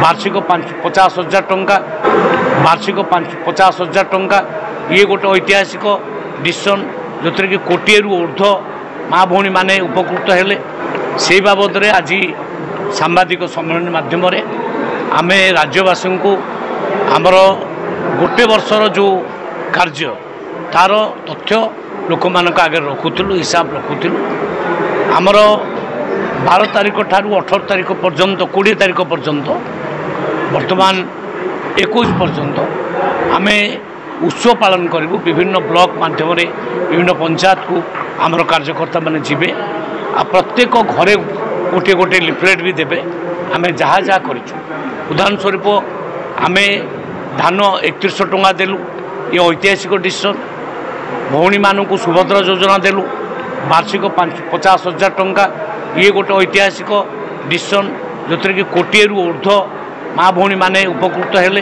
वार्षिक 50,000 टंका वार्षिक 50,000 टंका ये गोटे ऐतिहासिक डिसीजन जो कि कोटी ऊर्ध्व माँ भौणी मैंने उपकृत हेले से बाबद में आज सांबादिक सम्मेलन माध्यम आम राज्यवासी को आमर गोटे वर्षर जो कार्य तार तथ्य लोक मान आगे रखुलु हिसाब रखुलु आमर 12 तारीख ठारू 18 तारीख पर्यंत 20 तारीख पर्यंत वर्तमान 21 पर्यंत आम उत्सव पालन करूँ विभिन्न ब्लॉक माध्यम विभिन्न पंचायत को आमर कार्यकर्ता माने जीवे आ प्रत्येक घरे गोटे गोटे लिफलेट भी देवे आम जहाँ जहाँ कर उदाहरण स्वरूप आम धान 3100 टंका देलु ये ऐतिहासिक डिसीजन भौणी मानू सुभद्रा योजना देलु वार्षिक 50,000 टंका ये गोटे ऐतिहासिक डिसीजन जो कि कोटी ऊर्ध्व माँ भौणी मैंने उपकृत हेले